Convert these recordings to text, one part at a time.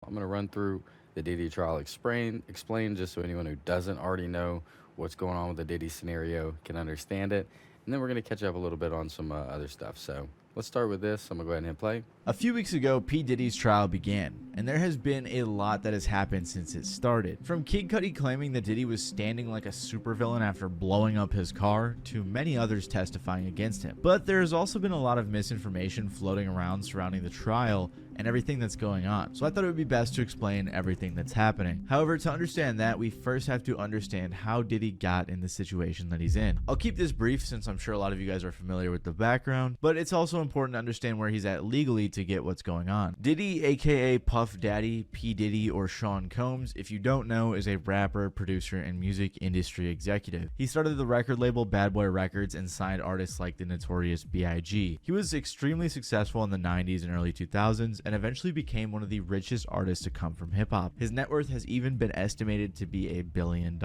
I'm going to run through the Diddy trial, explain just so anyone who doesn't already know what's going on with the Diddy scenario can understand it. And then we're going to catch up a little bit on some other stuff. So let's start with this. I'm going to go ahead and hit play. A few weeks ago, P. Diddy's trial began, and there has been a lot that has happened since it started. From Kid Cudi claiming that Diddy was standing like a supervillain after blowing up his car, to many others testifying against him. But there has also been a lot of misinformation floating around surrounding the trial and everything that's going on. So I thought it would be best to explain everything that's happening. However, to understand that, we first have to understand how Diddy got in the situation that he's in. I'll keep this brief since I'm sure a lot of you guys are familiar with the background, but it's also important to understand where he's at legally to get what's going on. Diddy, aka Puff Daddy, P. Diddy, or Sean Combs, if you don't know, is a rapper, producer, and music industry executive. He started the record label Bad Boy Records and signed artists like the Notorious B.I.G. He was extremely successful in the 90s and early 2000s, and eventually became one of the richest artists to come from hip-hop. His net worth has even been estimated to be $1 billion.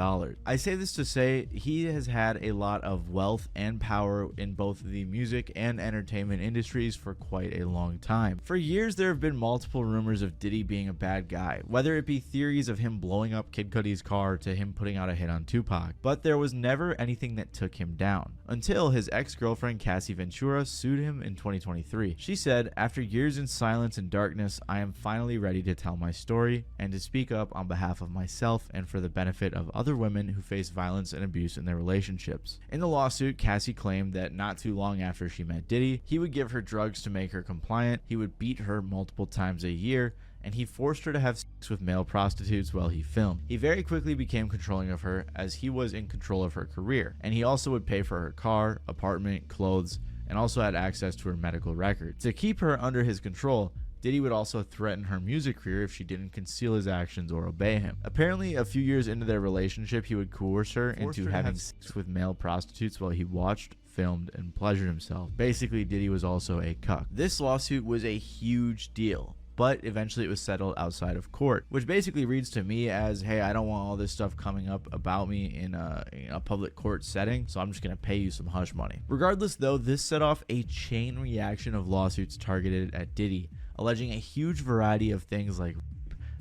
I say this to say he has had a lot of wealth and power in both the music and entertainment industries for quite a long time. For years, there have been multiple rumors of Diddy being a bad guy, whether it be theories of him blowing up Kid Cudi's car to him putting out a hit on Tupac, but there was never anything that took him down, until his ex-girlfriend Cassie Ventura sued him in 2023. She said, "After years in silence and darkness, I am finally ready to tell my story and to speak up on behalf of myself and for the benefit of other women who face violence and abuse in their relationships." In the lawsuit, Cassie claimed that not too long after she met Diddy, he would give her drugs to make her compliant, he would beat her multiple times a year, and he forced her to have sex with male prostitutes while he filmed. He very quickly became controlling of her as he was in control of her career, and he also would pay for her car, apartment, clothes, and also had access to her medical records. To keep her under his control, Diddy would also threaten her music career if she didn't conceal his actions or obey him. Apparently, a few years into their relationship, he would coerce her into having sex with male prostitutes while he watched, filmed, and pleasured himself. Basically, Diddy was also a cuck. This lawsuit was a huge deal, but eventually it was settled outside of court, which basically reads to me as, hey, I don't want all this stuff coming up about me in a public court setting, so I'm just going to pay you some hush money. Regardless, though, this set off a chain reaction of lawsuits targeted at Diddy, alleging a huge variety of things like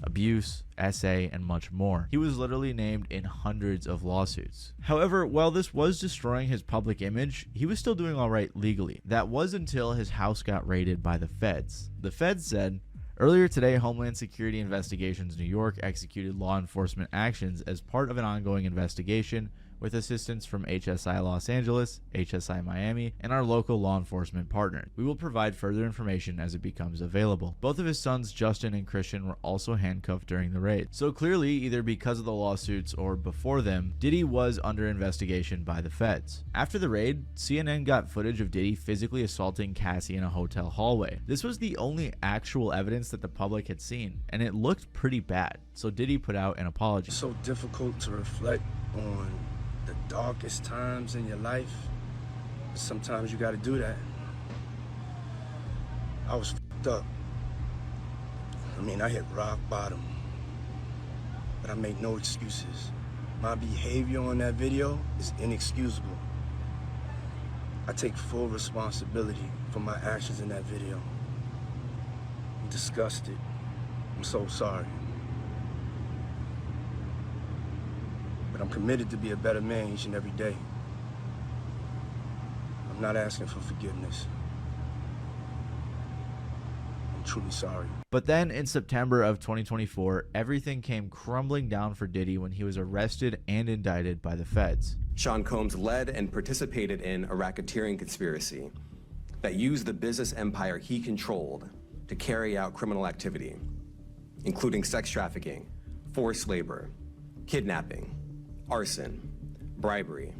abuse, SA, and much more. He was literally named in hundreds of lawsuits. However, while this was destroying his public image, he was still doing alright legally. That was until his house got raided by the feds. The feds said, "Earlier today, Homeland Security Investigations New York executed law enforcement actions as part of an ongoing investigation with assistance from HSI Los Angeles, HSI Miami, and our local law enforcement partners. We will provide further information as it becomes available." Both of his sons, Justin and Christian, were also handcuffed during the raid. So clearly, either because of the lawsuits or before them, Diddy was under investigation by the feds. After the raid, CNN got footage of Diddy physically assaulting Cassie in a hotel hallway. This was the only actual evidence that the public had seen, and it looked pretty bad. So Diddy put out an apology. It's so difficult to reflect on the darkest times in your life. Sometimes you gotta do that. I was f***ed up. I mean, I hit rock bottom, but I make no excuses. My behavior on that video is inexcusable. I take full responsibility for my actions in that video. I'm disgusted. I'm so sorry. But I'm committed to be a better man each and every day. I'm not asking for forgiveness. I'm truly sorry. But then in September of 2024, everything came crumbling down for Diddy when he was arrested and indicted by the feds. Sean Combs led and participated in a racketeering conspiracy that used the business empire he controlled to carry out criminal activity, including sex trafficking, forced labor, kidnapping, arson, bribery,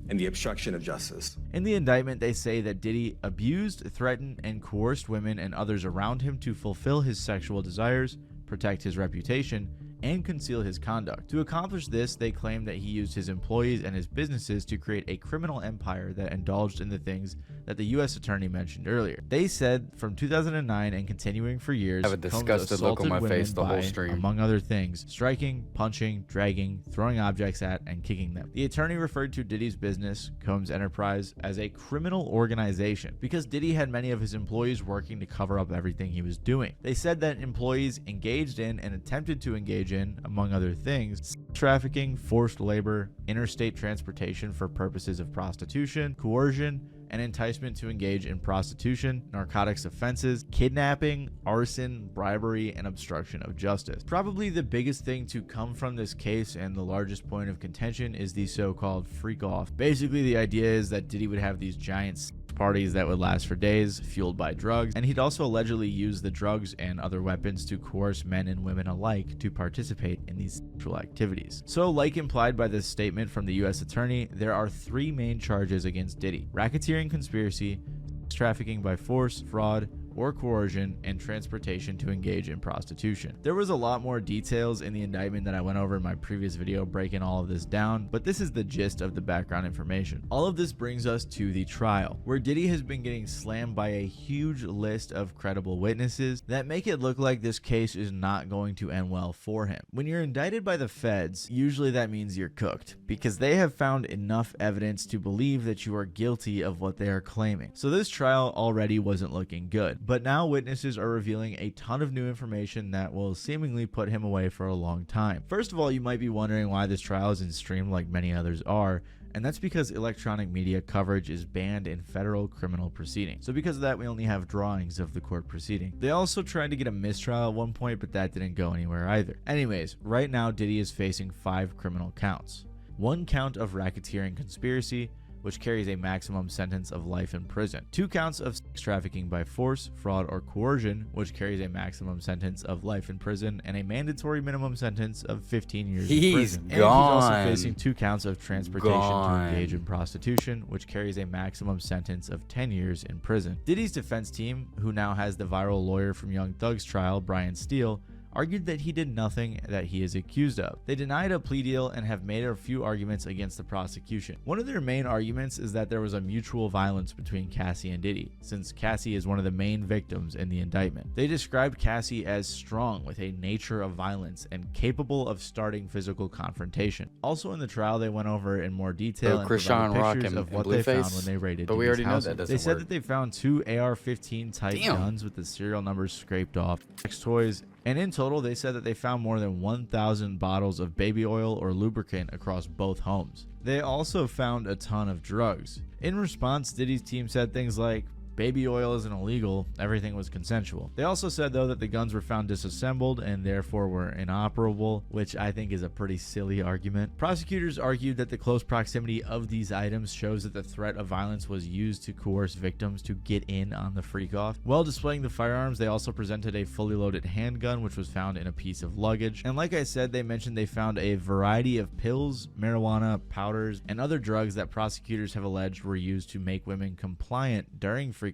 and the obstruction of justice. In the indictment, they say that Diddy abused, threatened, and coerced women and others around him to fulfill his sexual desires, protect his reputation, and conceal his conduct. To accomplish this, they claim that he used his employees and his businesses to create a criminal empire that indulged in the things that the U.S. attorney mentioned earlier. They said from 2009 and continuing for years, I have a disgusted look on my face the whole stream. Among other things, striking, punching, dragging, throwing objects at, and kicking them. The attorney referred to Diddy's business, Combs Enterprise, as a criminal organization because Diddy had many of his employees working to cover up everything he was doing. They said that employees engaged in and attempted to engage in, among other things, trafficking, forced labor, interstate transportation for purposes of prostitution, coercion, and enticement to engage in prostitution, narcotics offenses, kidnapping, arson, bribery, and obstruction of justice. Probably the biggest thing to come from this case and the largest point of contention is the so-called freak off. Basically, the idea is that Diddy would have these giant parties that would last for days, fueled by drugs, and he'd also allegedly use the drugs and other weapons to coerce men and women alike to participate in these sexual activities. So, like implied by this statement from the U.S. attorney, there are 3 main charges against Diddy: racketeering conspiracy, sex trafficking by force, fraud, or coercion, and transportation to engage in prostitution. There was a lot more details in the indictment that I went over in my previous video breaking all of this down, but this is the gist of the background information. All of this brings us to the trial, where Diddy has been getting slammed by a huge list of credible witnesses that make it look like this case is not going to end well for him. When you're indicted by the feds, usually that means you're cooked, because they have found enough evidence to believe that you are guilty of what they are claiming. So this trial already wasn't looking good. But now witnesses are revealing a ton of new information that will seemingly put him away for a long time. First of all, you might be wondering why this trial isn't streamed like many others are, and that's because electronic media coverage is banned in federal criminal proceedings. So because of that, we only have drawings of the court proceeding. They also tried to get a mistrial at one point, but that didn't go anywhere either. Anyways, right now Diddy is facing 5 criminal counts. 1 count of racketeering conspiracy, which carries a maximum sentence of life in prison. 2 counts of sex trafficking by force, fraud, or coercion, which carries a maximum sentence of life in prison and a mandatory minimum sentence of 15 years in prison. And he's also facing 2 counts of transportation to engage in prostitution, which carries a maximum sentence of 10 years in prison. Diddy's defense team, who now has the viral lawyer from Young Thug's trial, Brian Steele, argued that he did nothing that he is accused of. They denied a plea deal and have made a few arguments against the prosecution. One of their main arguments is that there was a mutual violence between Cassie and Diddy, since Cassie is one of the main victims in the indictment. They described Cassie as strong with a nature of violence and capable of starting physical confrontation. Also in the trial, they went over in more detail and provided pictures of what they found when they raided Diddy's house. They said that they found 2 AR-15 type guns with the serial numbers scraped off, sex toys, and in total, they said that they found more than 1,000 bottles of baby oil or lubricant across both homes. They also found a ton of drugs. In response, Diddy's team said things like, "Baby oil isn't illegal, everything was consensual." They also said, though, that the guns were found disassembled and therefore were inoperable, which I think is a pretty silly argument. Prosecutors argued that the close proximity of these items shows that the threat of violence was used to coerce victims to get in on the freak-off. While displaying the firearms, they also presented a fully loaded handgun, which was found in a piece of luggage. And like I said, they mentioned they found a variety of pills, marijuana, powders, and other drugs that prosecutors have alleged were used to make women compliant during freak-offs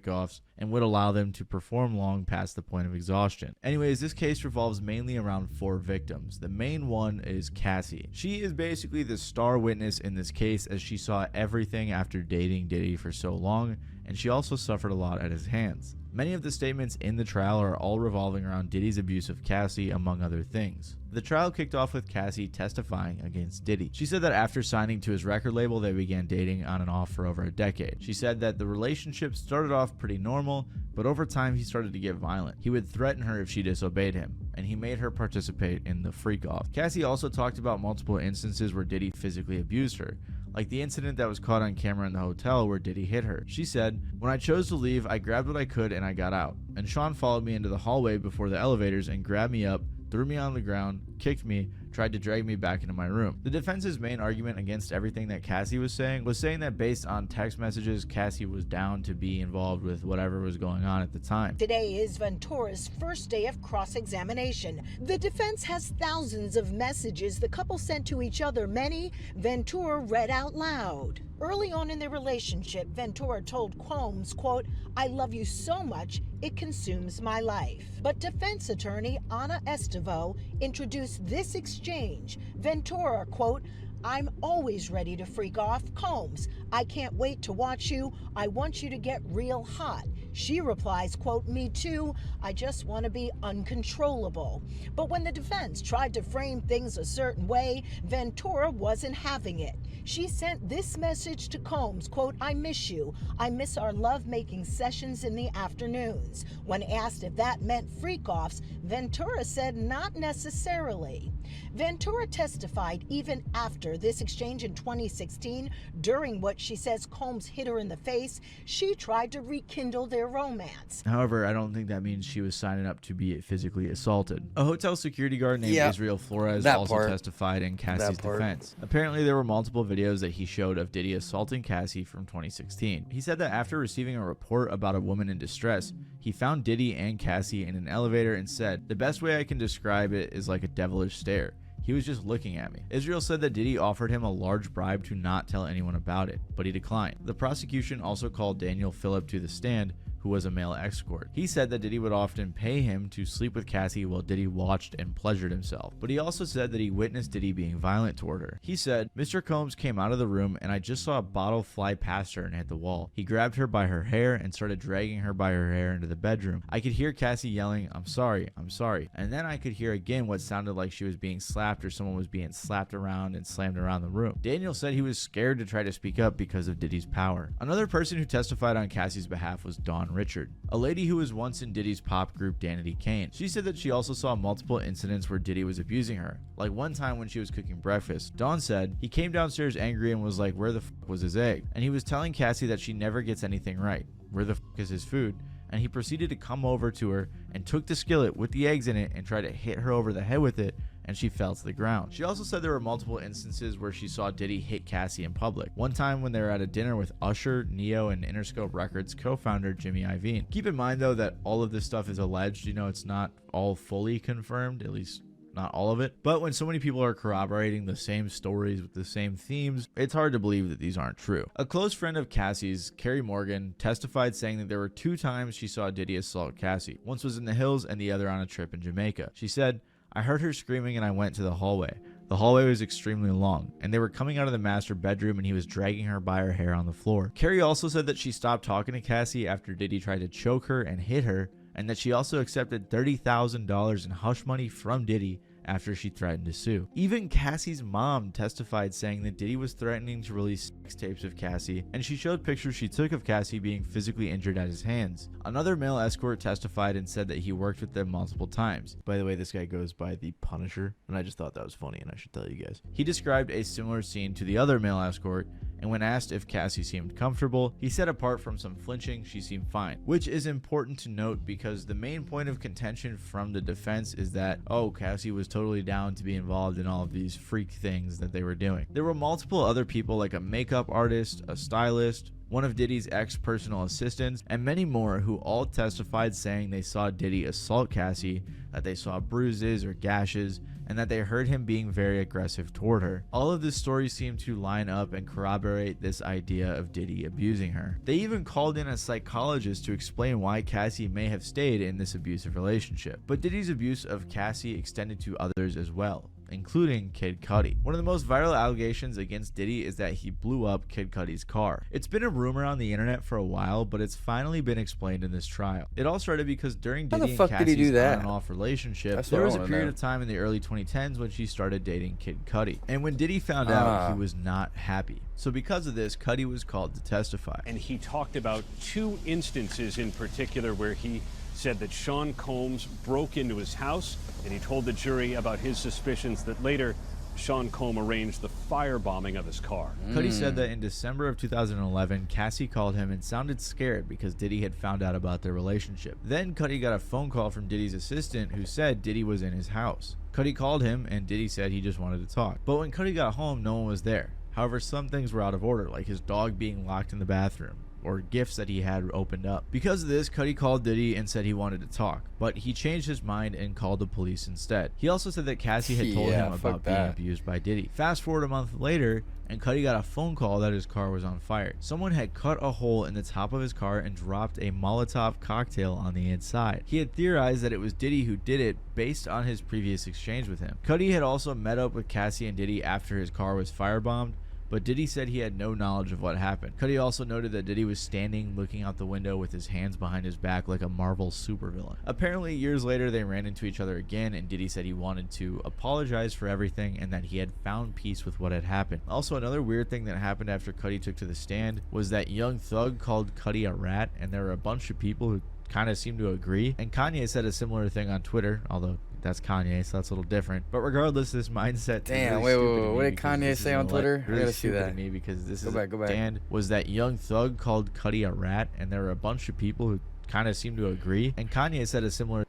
and would allow them to perform long past the point of exhaustion. Anyways, this case revolves mainly around 4 victims. The main one is Cassie. She is basically the star witness in this case, as she saw everything after dating Diddy for so long, and she also suffered a lot at his hands. Many of the statements in the trial are all revolving around Diddy's abuse of Cassie, among other things. The trial kicked off with Cassie testifying against Diddy. She said that after signing to his record label, they began dating on and off for over a decade. She said that the relationship started off pretty normal, but over time he started to get violent. He would threaten her if she disobeyed him, and he made her participate in the freak-off. Cassie also talked about multiple instances where Diddy physically abused her, like the incident that was caught on camera in the hotel where Diddy hit her. She said, "When I chose to leave, I grabbed what I could and I got out. And Sean followed me into the hallway before the elevators and grabbed me up, threw me on the ground, kicked me, tried to drag me back into my room. The defense's main argument against everything that Cassie was saying that based on text messages, Cassie was down to be involved with whatever was going on at the time. Today is Ventura's first day of cross-examination. The defense has thousands of messages the couple sent to each other. Many Ventura read out loud. Early on in their relationship, Ventura told Combs, quote, "I love you so much, it consumes my life." But defense attorney Ana Estevo introduced this exchange. Ventura, quote, "I'm always ready to freak off. Combs, I can't wait to watch you. I want you to get real hot." She replies, quote, "Me too. I just want to be uncontrollable." But when the defense tried to frame things a certain way, Ventura wasn't having it. She sent this message to Combs, quote, "I miss you. I miss our love-making sessions in the afternoons." When asked if that meant freak-offs, Ventura said not necessarily. Ventura testified even after this exchange in 2016. During what she says Combs hit her in the face, she tried to rekindle their romance. However, I don't think that means she was signing up to be physically assaulted. A hotel security guard named Israel Flores also testified in Cassie's defense. Apparently, there were multiple videos that he showed of Diddy assaulting Cassie from 2016. He said that after receiving a report about a woman in distress, he found Diddy and Cassie in an elevator and said, "The best way I can describe it is like a devilish stare. He was just looking at me." Israel said that Diddy offered him a large bribe to not tell anyone about it, but he declined. The prosecution also called Daniel Phillip to the stand, who was a male escort. He said that Diddy would often pay him to sleep with Cassie while Diddy watched and pleasured himself. But he also said that he witnessed Diddy being violent toward her. He said, "Mr. Combs came out of the room and I just saw a bottle fly past her and hit the wall. He grabbed her by her hair and started dragging her by her hair into the bedroom. I could hear Cassie yelling, 'I'm sorry, I'm sorry.' And then I could hear again what sounded like she was being slapped or someone was being slapped around and slammed around the room." Daniel said he was scared to try to speak up because of Diddy's power. Another person who testified on Cassie's behalf was Dawn Richard, a lady who was once in Diddy's pop group Danity Kane. She said that she also saw multiple incidents where Diddy was abusing her. Like one time when she was cooking breakfast, Dawn said he came downstairs angry and was like, "Where the f was his egg?" And he was telling Cassie that she never gets anything right. Where the f is his food? And he proceeded to come over to her and took the skillet with the eggs in it and tried to hit her over the head with it, and she fell to the ground. She also said there were multiple instances where she saw Diddy hit Cassie in public. One time when they were at a dinner with Usher, Neo, and Interscope Records co-founder Jimmy Iovine. Keep in mind though that all of this stuff is alleged. You know, it's not all fully confirmed, at least not all of it. But when so many people are corroborating the same stories with the same themes, it's hard to believe that these aren't true. A close friend of Cassie's, Carrie Morgan, testified saying that there were 2 times she saw Diddy assault Cassie. Once was in the hills and the other on a trip in Jamaica. She said, "I heard her screaming and I went to the hallway. The hallway was extremely long, and they were coming out of the master bedroom and he was dragging her by her hair on the floor." Carrie also said that she stopped talking to Cassie after Diddy tried to choke her and hit her, and that she also accepted $30,000 in hush money from Diddy after she threatened to sue. Even Cassie's mom testified saying that Diddy was threatening to release sex tapes of Cassie, and she showed pictures she took of Cassie being physically injured at his hands. Another male escort testified and said that he worked with them multiple times. By the way, this guy goes by the Punisher, and I just thought that was funny and I should tell you guys. He described a similar scene to the other male escort, and when asked if Cassie seemed comfortable, he said apart from some flinching, she seemed fine, which is important to note because the main point of contention from the defense is that, oh, Cassie was totally down to be involved in all of these freak things that they were doing. There were multiple other people like a makeup artist, a stylist, one of Diddy's ex-personal assistants, and many more who all testified saying they saw Diddy assault Cassie, that they saw bruises or gashes, and that they heard him being very aggressive toward her. All of this story seemed to line up and corroborate this idea of Diddy abusing her. They even called in a psychologist to explain why Cassie may have stayed in this abusive relationship. But Diddy's abuse of Cassie extended to others as well, including Kid Cudi. One of the most viral allegations against Diddy is that he blew up Kid Cudi's car. It's been a rumor on the internet for a while, but it's finally been explained in this trial. It all started because during Diddy and Cassie's on and off relationship, there was a period of time in the early 2010s when she started dating Kid Cudi. And when Diddy found out, he was not happy. So because of this, Cudi was called to testify. And he talked about 2 instances in particular where he said that Sean Combs broke into his house, and he told the jury about his suspicions that later Sean Combs arranged the firebombing of his car. Cuddy said that in December of 2011, Cassie called him and sounded scared because Diddy had found out about their relationship. Then Cuddy got a phone call from Diddy's assistant who said Diddy was in his house. Cuddy called him and Diddy said he just wanted to talk. But when Cuddy got home, no one was there. However, some things were out of order, like his dog being locked in the bathroom, or gifts that he had opened up. Because of this, Cuddy called Diddy and said he wanted to talk, but he changed his mind and called the police instead. He also said that Cassie had told him about being abused by Diddy. Fast forward a month later, and Cuddy got a phone call that his car was on fire. Someone had cut a hole in the top of his car and dropped a Molotov cocktail on the inside. He had theorized that it was Diddy who did it based on his previous exchange with him. Cuddy had also met up with Cassie and Diddy after his car was firebombed, but Diddy said he had no knowledge of what happened. Cuddy also noted that Diddy was standing looking out the window with his hands behind his back like a Marvel supervillain. Apparently, years later, they ran into each other again, and Diddy said he wanted to apologize for everything and that he had found peace with what had happened. Also, another weird thing that happened after Cuddy took to the stand was that Young Thug called Cuddy a rat, and there were a bunch of people who kind of seemed to agree. And Kanye said a similar thing on Twitter, although that's Kanye, so that's a little different. But regardless, this mindset. Damn, wait, what did Kanye say on Twitter? Really I gotta see that. To me because this go back. stand was that Young Thug called Cuddy a rat, and there were a bunch of people who kind of seemed to agree. And Kanye said a similar.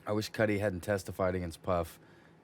I wish Cuddy hadn't testified against Puff.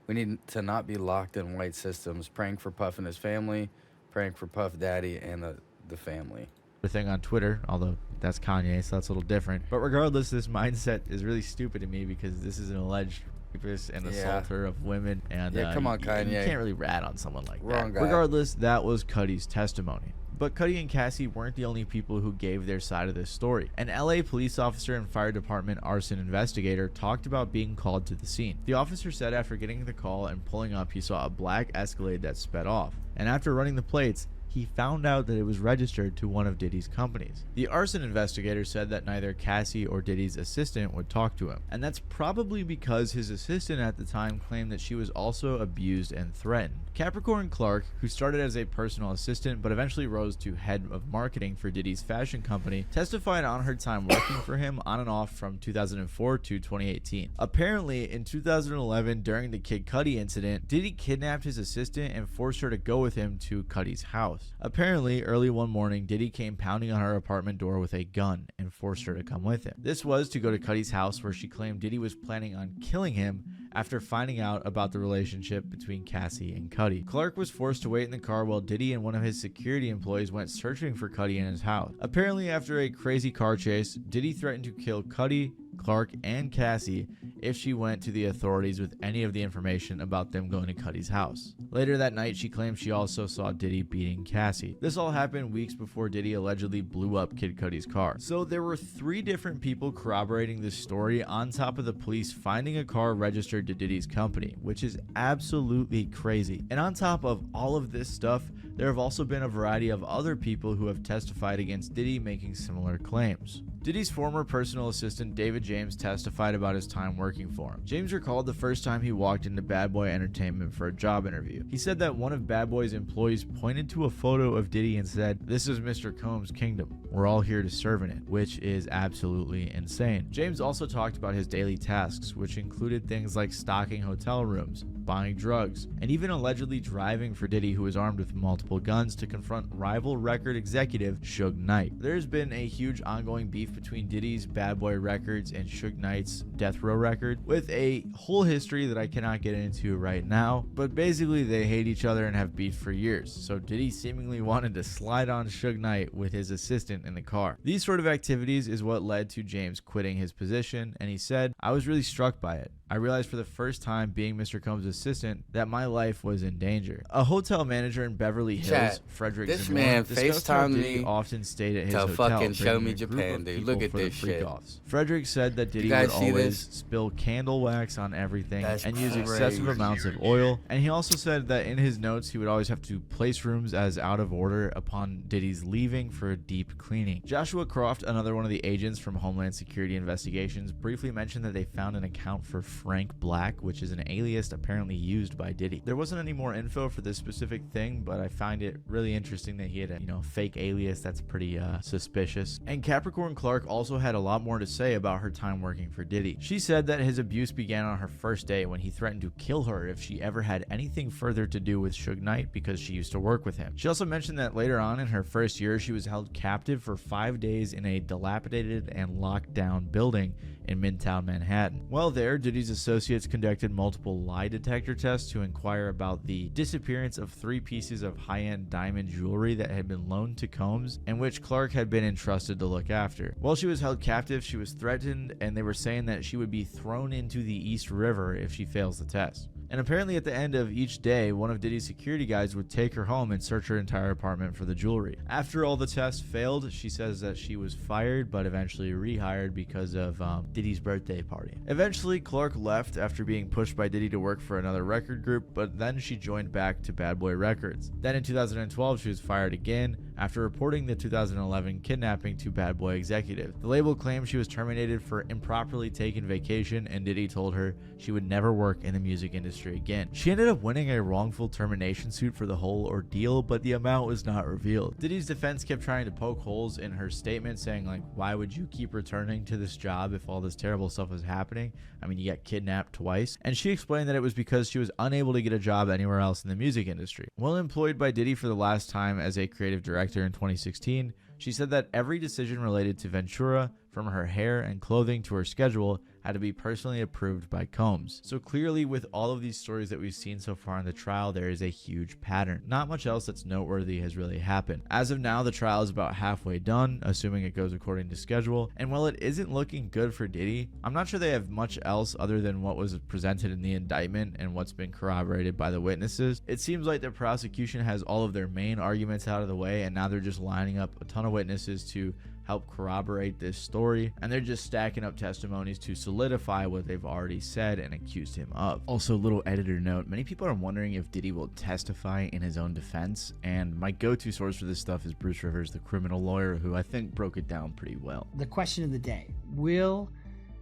We need to not be locked in white systems. Praying for Puff and his family, praying for Puff Daddy and the family. Thing on Twitter, although that's Kanye, so that's a little different. But regardless, this mindset is really stupid to me because this is an alleged rapist and assaulter of women, and come on, Kanye, you can't really rat on someone like Wrong that. guy. Regardless, that was Cuddy's testimony. But Cuddy and Cassie weren't the only people who gave their side of this story. An LA police officer and fire department arson investigator talked about being called to the scene. The officer said after getting the call and pulling up, he saw a black Escalade that sped off, and after running the plates, he found out that it was registered to one of Diddy's companies. The arson investigator said that neither Cassie or Diddy's assistant would talk to him, and that's probably because his assistant at the time claimed that she was also abused and threatened. Capricorn Clark, who started as a personal assistant but eventually rose to head of marketing for Diddy's fashion company, testified on her time working for him on and off from 2004 to 2018. Apparently, in 2011, during the Kid Cudi incident, Diddy kidnapped his assistant and forced her to go with him to Cudi's house. Apparently, early one morning, Diddy came pounding on her apartment door with a gun and forced her to come with him. This was to go to Cudi's house, where she claimed Diddy was planning on killing him after finding out about the relationship between Cassie and Cudi. Clark was forced to wait in the car while Diddy and one of his security employees went searching for Cudi in his house. Apparently, after a crazy car chase, Diddy threatened to kill Cudi, Clark, and Cassie if she went to the authorities with any of the information about them going to Cudi's house. Later that night, she claimed she also saw Diddy beating Cassie. This all happened weeks before Diddy allegedly blew up Kid Cudi's car. So there were 3 different people corroborating this story on top of the police finding a car registered to Diddy's company, which is absolutely crazy. And on top of all of this stuff, there have also been a variety of other people who have testified against Diddy making similar claims. Diddy's former personal assistant David James testified about his time working for him. James recalled the first time he walked into Bad Boy Entertainment for a job interview. He said that one of Bad Boy's employees pointed to a photo of Diddy and said, "This is Mr. Combs' kingdom. We're all here to serve in it," which is absolutely insane. James also talked about his daily tasks, which included things like stocking hotel rooms, buying drugs, and even allegedly driving for Diddy, who was armed with multiple guns, to confront rival record executive Suge Knight. There's been a huge ongoing beef between Diddy's Bad Boy Records and Suge Knight's Death Row record, with a whole history that I cannot get into right now, but basically they hate each other and have beef for years, so Diddy seemingly wanted to slide on Suge Knight with his assistant in the car. These sort of activities is what led to James quitting his position, and he said, "I was really struck by it. I realized for the first time being Mr. Combs' assistant that my life was in danger." A hotel manager in Beverly Hills, Chat, Frederick this Zamora, man discussed how FaceTimed Diddy me often stayed at his to hotel, fucking show bringing me a group Japan, of dude. people Look at for the this shit. freak-offs. Frederick said that Diddy guys would see always this? spill candle wax on everything That's and use crazy. excessive amounts of oil, and he also said that in his notes he would always have to place rooms as out of order upon Diddy's leaving for a deep cleaning. Joshua Croft, another one of the agents from Homeland Security Investigations, briefly mentioned that they found an account for Frank Black, which is an alias apparently used by Diddy. There wasn't any more info for this specific thing, but I find it really interesting that he had a fake alias. That's pretty suspicious. And Capricorn Clark Clark also had a lot more to say about her time working for Diddy. She said that his abuse began on her first day when he threatened to kill her if she ever had anything further to do with Suge Knight because she used to work with him. She also mentioned that later on in her first year, she was held captive for 5 days in a dilapidated and locked down building in Midtown Manhattan. While there, Diddy's associates conducted multiple lie detector tests to inquire about the disappearance of 3 pieces of high-end diamond jewelry that had been loaned to Combs and which Clark had been entrusted to look after. While she was held captive, she was threatened, and they were saying that she would be thrown into the East River if she fails the test. And apparently at the end of each day, one of Diddy's security guys would take her home and search her entire apartment for the jewelry. After all the tests failed, she says that she was fired but eventually rehired because of Diddy's birthday party. Eventually, Clark left after being pushed by Diddy to work for another record group, but then she joined back to Bad Boy Records. Then in 2012, she was fired again after reporting the 2011 kidnapping to Bad Boy executive. The label claimed she was terminated for improperly taking vacation, and Diddy told her she would never work in the music industry again. She ended up winning a wrongful termination suit for the whole ordeal, but the amount was not revealed. Diddy's defense kept trying to poke holes in her statement, saying like, why would you keep returning to this job if all this terrible stuff was happening? I mean, you got kidnapped twice. And she explained that it was because she was unable to get a job anywhere else in the music industry. While employed by Diddy for the last time as a creative director in 2016, she said that every decision related to Ventura, from her hair and clothing to her schedule, had to be personally approved by Combs. So clearly, with all of these stories that we've seen so far in the trial, there is a huge pattern. Not much else that's noteworthy has really happened. As of now, the trial is about halfway done, assuming it goes according to schedule. And while it isn't looking good for Diddy, I'm not sure they have much else other than what was presented in the indictment and what's been corroborated by the witnesses. It seems like the prosecution has all of their main arguments out of the way, and now they're just lining up a ton of witnesses to help corroborate this story, and they're just stacking up testimonies to solidify what they've already said and accused him of. Also, little editor note, many people are wondering if Diddy will testify in his own defense, and my go-to source for this stuff is Bruce Rivers, the criminal lawyer, who I think broke it down pretty well. The question of the day: will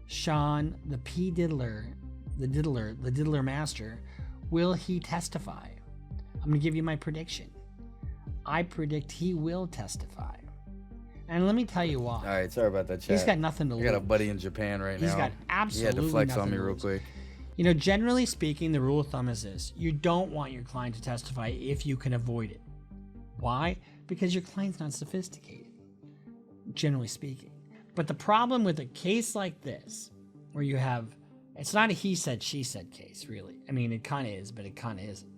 Sean, the diddler master, will he testify? I'm gonna give you my prediction. I predict he will testify. And let me tell you why. All right, sorry about that, chat. He's got nothing to lose. I got a buddy in Japan right now. He's got absolutely He had to flex nothing on me to real lose. quick. You know, generally speaking, the rule of thumb is this: you don't want your client to testify if you can avoid it. Why? Because your client's not sophisticated, generally speaking. But the problem with a case like this, where you have, it's not a he said, she said case, really. I mean, it kind of is, but it kind of isn't.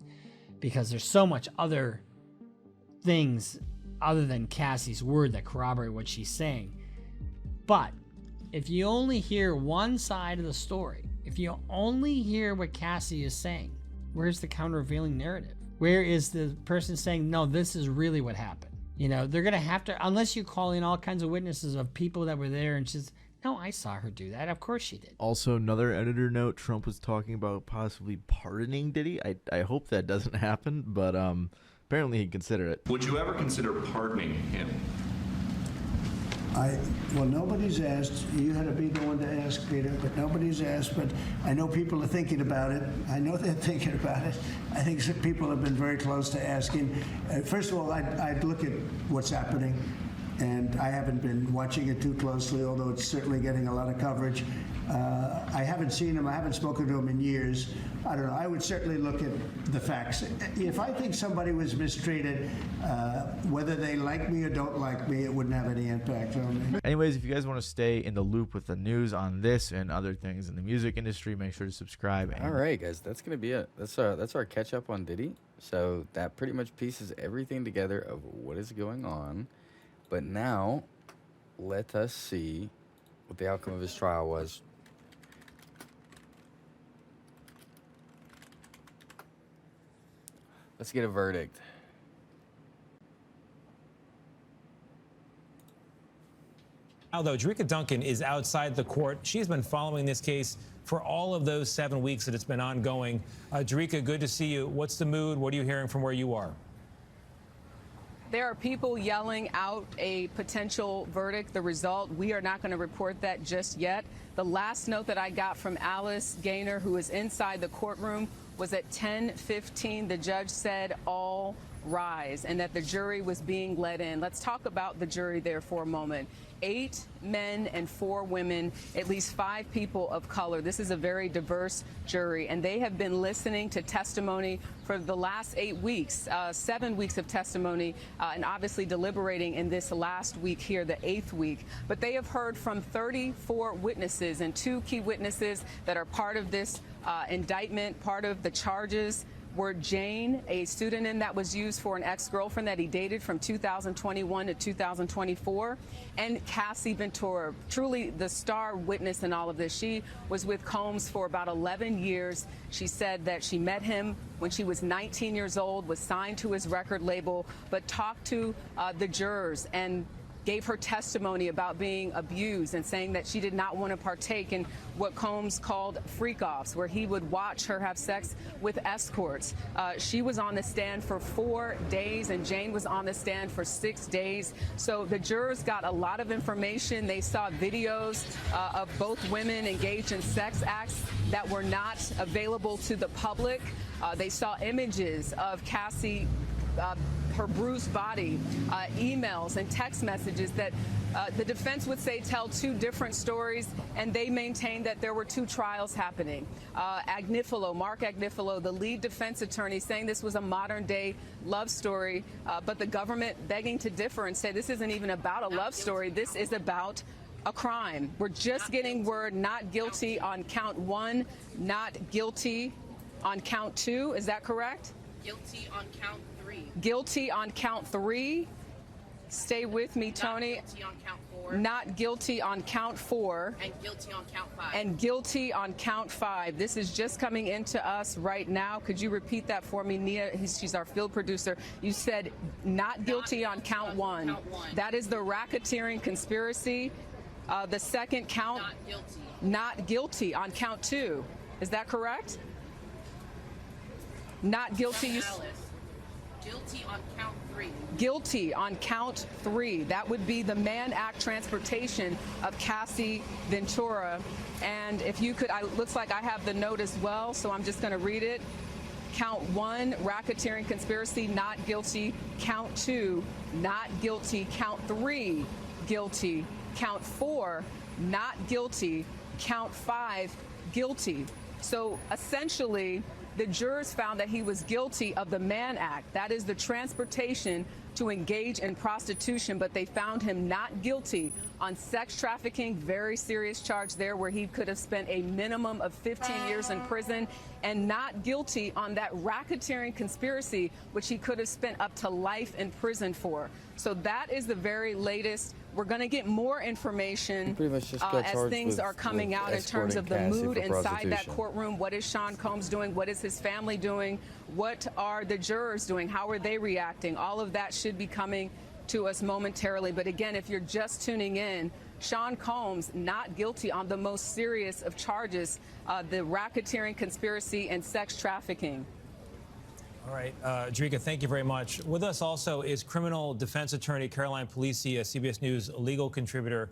Because there's so much other things other than Cassie's word that corroborate what she's saying. But if you only hear one side of the story, if you only hear what Cassie is saying, where's the countervailing narrative? Where is the person saying, no, this is really what happened? You know, they're going to have to, unless you call in all kinds of witnesses of people that were there and she's, no, I saw her do that. Of course she did. Also, another editor note, Trump was talking about possibly pardoning Diddy. I hope that doesn't happen, but apparently he'd consider it. Would you ever consider pardoning him? Well, nobody's asked. You had to be the one to ask, Peter, but nobody's asked. But I know people are thinking about it. I know they're thinking about it. I think some people have been very close to asking. First of all, I'd look at what's happening. And I haven't been watching it too closely, although it's certainly getting a lot of coverage. I haven't seen him. I haven't spoken to him in years. I don't know. I would certainly look at the facts. If I think somebody was mistreated, whether they like me or don't like me, it wouldn't have any impact on me. Anyways, if you guys want to stay in the loop with the news on this and other things in the music industry, make sure to subscribe. All right, guys, that's gonna be it. That's our catch up on Diddy. So that pretty much pieces everything together of what is going on. But now, let us see what the outcome of his trial was. Let's get a verdict. Although Jericka Duncan is outside the court, she's been following this case for all of those 7 weeks that it's been ongoing. Jericka, good to see you. What's the mood? What are you hearing from where you are? There are people yelling out a potential verdict, the result. We are not going to report that just yet. The last note that I got from Alice Gaynor, who is inside the courtroom, was at 10:15. The judge said all rise and that the jury was being let in. Let's talk about the jury there for a moment. 8 men and 4 women, at least 5 people of color. This is a very diverse jury, and they have been listening to testimony for the last 8 weeks, 7 weeks of testimony, and obviously deliberating in this last week here, the 8th week. But they have heard from 34 witnesses, and 2 key witnesses that are part of this indictment, part of the charges, were Jane, a pseudonym that was used for an ex-girlfriend that he dated from 2021 to 2024, and Cassie Ventura, truly the star witness in all of this. She was with Combs for about 11 years. She said that she met him when she was 19 years old, was signed to his record label, but talked to the jurors and gave her testimony about being abused and saying that she did not want to partake in what Combs called freak-offs, where he would watch her have sex with escorts. She was on the stand for 4 days, and Jane was on the stand for 6 days. So the jurors got a lot of information. They saw videos of both women engaged in sex acts that were not available to the public. They saw images of Cassie, her bruised body, emails and text messages that the defense would say tell 2 different stories, and they maintained that there were 2 trials happening. Mark Agnifilo, the lead defense attorney, saying this was a modern-day love story, but the government begging to differ and say this isn't even about a love story. This is about a crime. We're just getting word not guilty on count 1, not guilty on count 2. Is that correct? Guilty on count 3. Guilty on count 3. Stay with me, Tony. Not guilty on count 4. Not guilty on count 4. And guilty on count 5. And guilty on count 5. This is just coming into us right now. Could you repeat that for me, Nia? She's our field producer. You said not guilty on count 1. Count 1. That is the racketeering conspiracy. The second count. Not guilty. Not guilty on count 2. Is that correct? Not guilty. Guilty on count 3. Guilty on count 3. That would be the Mann Act transportation of Cassie Ventura. And if you could, looks like I have the note as well, so I'm just going to read it. Count 1, racketeering conspiracy, not guilty. Count 2, not guilty. Count 3, guilty. Count 4, not guilty. Count 5, guilty. So essentially, the jurors found that he was guilty of the Mann Act. That is the transportation to engage in prostitution, but they found him not guilty on sex trafficking, very serious charge there where he could have spent a minimum of 15 years in prison, and not guilty on that racketeering conspiracy, which he could have spent up to life in prison for. So that is the very latest. We're going to get more information as things are coming out in terms of the mood inside that courtroom. What is Sean Combs doing? What is his family doing? What are the jurors doing? How are they reacting? All of that should be coming to us momentarily. But again, if you're just tuning in, Sean Combs not guilty on the most serious of charges, the racketeering conspiracy and sex trafficking. All right, Drika, thank you very much. With us also is criminal defense attorney Caroline Polisi, a CBS News legal contributor.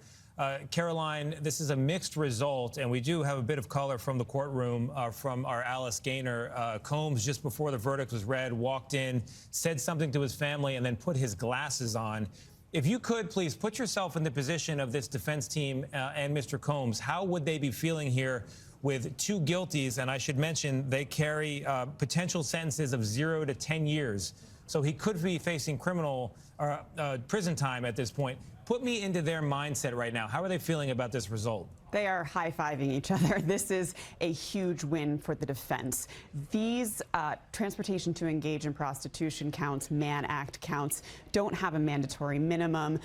Caroline, this is a mixed result, and we do have a bit of color from the courtroom from our Alice Gaynor. Combs, just before the verdict was read, walked in, said something to his family, and then put his glasses on. If you could, please put yourself in the position of this defense team and Mr. Combs. How would they be feeling here with 2 guilties? And I should mention they carry potential sentences of 0 to 10 years. So he could be facing criminal prison time at this point. Put me into their mindset right now. How are they feeling about this result? They are high-fiving each other. This is a huge win for the defense. These transportation to engage in prostitution counts, Mann Act counts, don't have a mandatory minimum.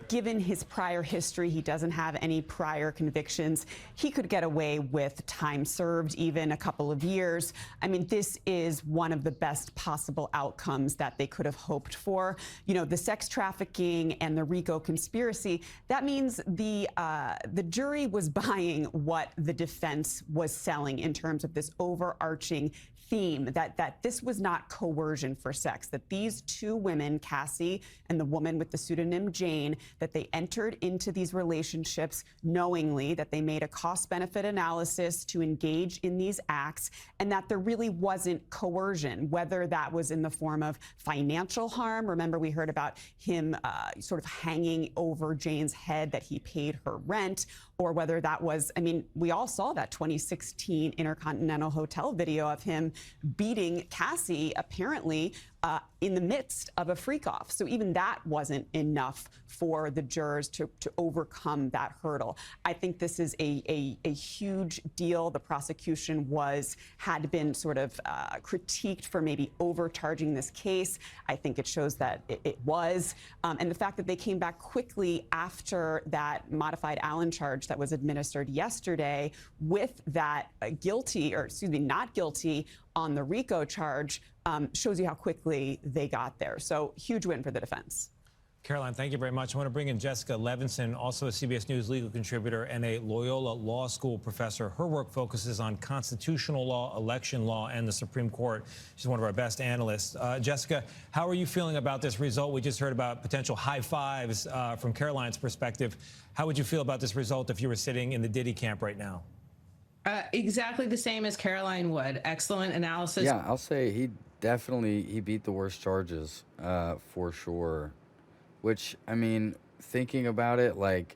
Given his prior history, he doesn't have any prior convictions. He could get away with time served, even a couple of years. I mean, this is one of the best possible outcomes that they could have hoped for. You know, the sex trafficking and the RICO conspiracy conspiracy, that means the jury was buying what the defense was selling in terms of this overarching theme that this was not coercion for sex, that these two women, Cassie and the woman with the pseudonym Jane, that they entered into these relationships knowingly, that they made a cost-benefit analysis to engage in these acts, and that there really wasn't coercion, whether that was in the form of financial harm. Remember, we heard about him sort of hanging over Jane's head that he paid her rent, or whether that was, I mean, we all saw that 2016 Intercontinental Hotel video of him beating Cassie, apparently in the midst of a freak-off. So even that wasn't enough for the jurors to overcome that hurdle. I think this is a huge deal. The prosecution had been sort of critiqued for maybe overcharging this case. I think it shows that it was. And the fact that they came back quickly after that modified Allen charge that was administered yesterday with that not guilty on the RICO charge shows you how quickly they got there. So huge win for the defense. Caroline, thank you very much. I want to bring in Jessica Levinson, also a CBS News legal contributor and a Loyola Law School professor. Her work focuses on constitutional law, election law, and the Supreme Court. She's one of our best analysts. Jessica, how are you feeling about this result? We just heard about potential high fives from Caroline's perspective. How would you feel about this result if you were sitting in the Diddy camp right now? Exactly the same as Caroline would. Excellent analysis. Yeah, I'll say he beat the worst charges for sure. Which, I mean, thinking about it, like,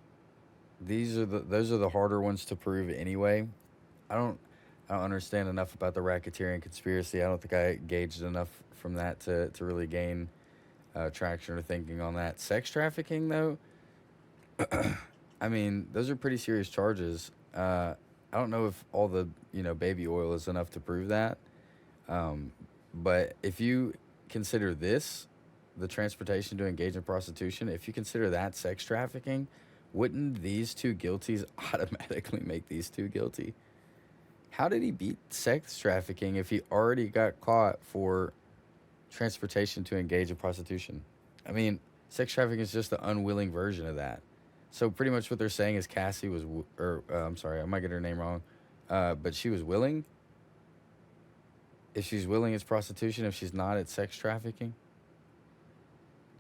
those are the harder ones to prove anyway. I don't understand enough about the racketeering conspiracy. I don't think I gauged enough from that to really gain traction or thinking on that. Sex trafficking, though, I mean, those are pretty serious charges. I don't know if all the baby oil is enough to prove that. But if you consider this, the transportation to engage in prostitution, if you consider that sex trafficking, wouldn't these two guilties automatically make these two guilty? How did he beat sex trafficking if he already got caught for transportation to engage in prostitution? I mean, sex trafficking is just the unwilling version of that. So pretty much what they're saying is Cassie was, I'm sorry, I might get her name wrong, but she was willing. If she's willing, it's prostitution. If she's not, it's sex trafficking.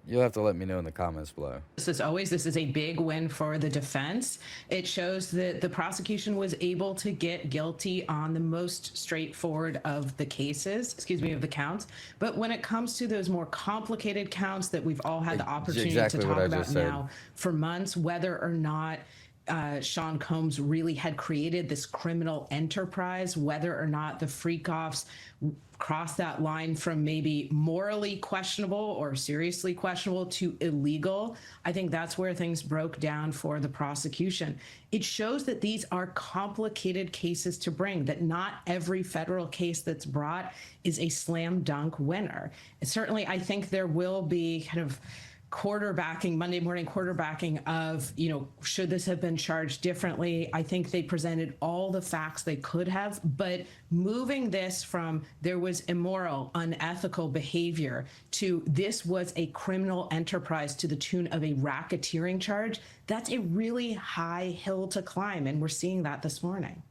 You'll have to let me know in the comments below. This is a big win for the defense. It shows that the prosecution was able to get guilty on the most straightforward of the cases, of the counts. But when it comes to those more complicated counts that we've all had the opportunity to talk about now for months, whether or not Sean Combs really had created this criminal enterprise, whether or not the freak-offs crossed that line from maybe morally questionable or seriously questionable to illegal, I think that's where things broke down for the prosecution. It shows that these are complicated cases to bring, that not every federal case that's brought is a slam dunk winner. And certainly, I think there will be kind of Monday morning quarterbacking of, should this have been charged differently? I think they presented all the facts they could have, but moving this from there was immoral, unethical behavior to this was a criminal enterprise to the tune of a racketeering charge, that's a really high hill to climb, and we're seeing that this morning.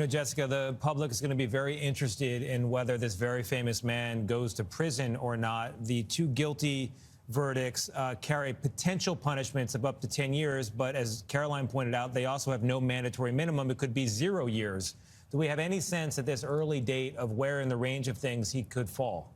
Jessica, the public is going to be very interested in whether this very famous man goes to prison or not. The two guilty verdicts carry potential punishments of up to 10 years, but as Caroline pointed out, they also have no mandatory minimum. It could be 0 years. Do we have any sense at this early date of where in the range of things he could fall?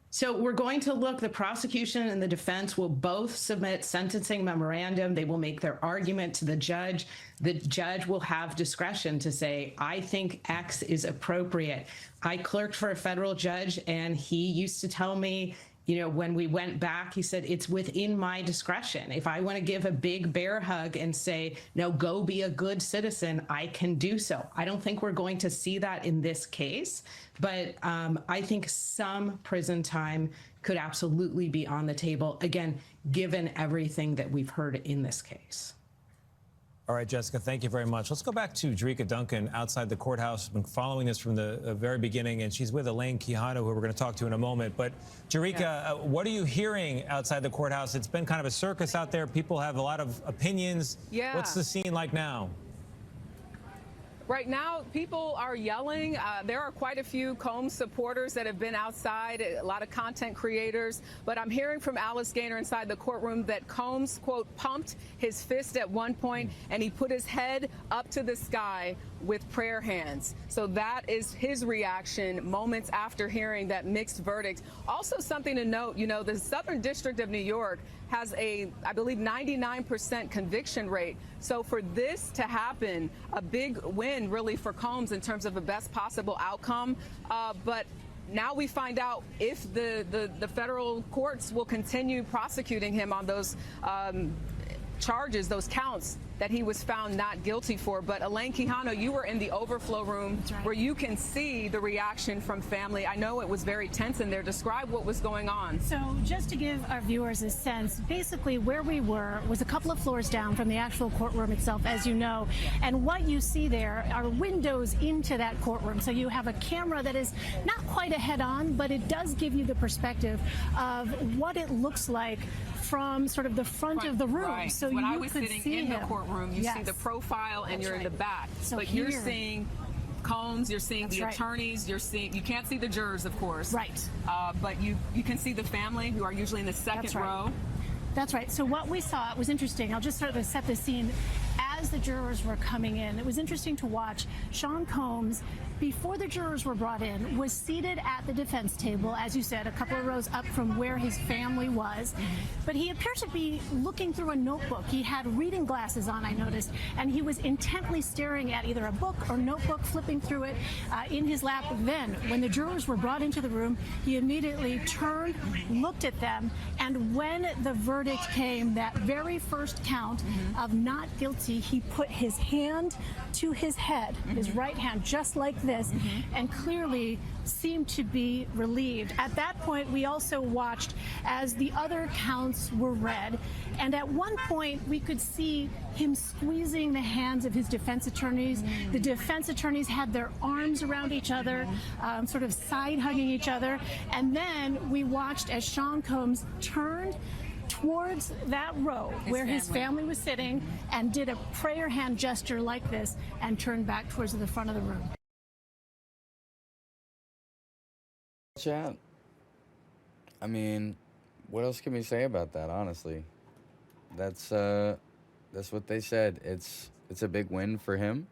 So we're going to look, the prosecution and the defense will both submit sentencing memorandum. They will make their argument to the judge. The judge will have discretion to say, I think X is appropriate. I clerked for a federal judge, and he used to tell me, when we went back, he said, it's within my discretion. If I want to give a big bear hug and say, no, go be a good citizen, I can do so. I don't think we're going to see that in this case, but I think some prison time could absolutely be on the table, again, given everything that we've heard in this case. All right, Jessica, thank you very much. Let's go back to Drika Duncan outside the courthouse. Been following this from the very beginning, and she's with Elaine Quijano, who we're going to talk to in a moment. But, Drika, what are you hearing outside the courthouse? It's been kind of a circus out there. People have a lot of opinions. Yeah. What's the scene like now? Right now, people are yelling. There are quite a few Combs supporters that have been outside, a lot of content creators. But I'm hearing from Alice Gaynor inside the courtroom that Combs, quote, pumped his fist at one point and he put his head up to the sky with prayer hands. So that is his reaction moments after hearing that mixed verdict. Also something to note, you know, the Southern District of New York has a, I believe, 99% conviction rate. So for this to happen, a big win really for Combs in terms of the best possible outcome. But now we find out if the federal courts will continue prosecuting him on those charges, those counts that he was found not guilty for. But Elaine Quijano, you were in the overflow room where you can see the reaction from family. I know it was very tense in there. Describe what was going on. So just to give our viewers a sense, basically where we were was a couple of floors down from the actual courtroom itself, as you know. And what you see there are windows into that courtroom. So you have a camera that is not quite a head-on, but it does give you the perspective of what it looks like from sort of the front of the room. Right. So when you I was could sitting see in him. the courtroom, you see the profile and you're in the back. So but here, you're seeing Combs, you're seeing the right. attorneys, you're seeing, you can't see the jurors, of course. Right. But you can see the family who are usually in the second row. That's right. So what we saw, it was interesting. I'll just sort of set the scene. As the jurors were coming in, it was interesting to watch. Sean Combs, before the jurors were brought in, was seated at the defense table, as you said, a couple of rows up from where his family was. But he appeared to be looking through a notebook. He had reading glasses on, I noticed, and he was intently staring at either a book or notebook, flipping through it in his lap. Then, when the jurors were brought into the room, he immediately turned, looked at them, and when the verdict came, that very first count of not guilty, he put his hand to his head, his right hand, just like this, and clearly seemed to be relieved. At that point, we also watched as the other counts were read, and at one point we could see him squeezing the hands of his defense attorneys. The defense attorneys had their arms around each other, sort of side-hugging each other, and then we watched as Sean Combs turned towards that row where his family was sitting and did a prayer hand gesture like this and turned back towards the front of the room. Chat. I mean, what else can we say about that, honestly? That's what they said. It's a big win for him.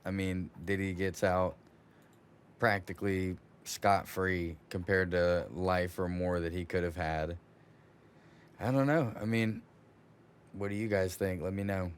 I mean, Diddy gets out practically scot-free compared to life or more that he could have had. I don't know. I mean, what do you guys think? Let me know.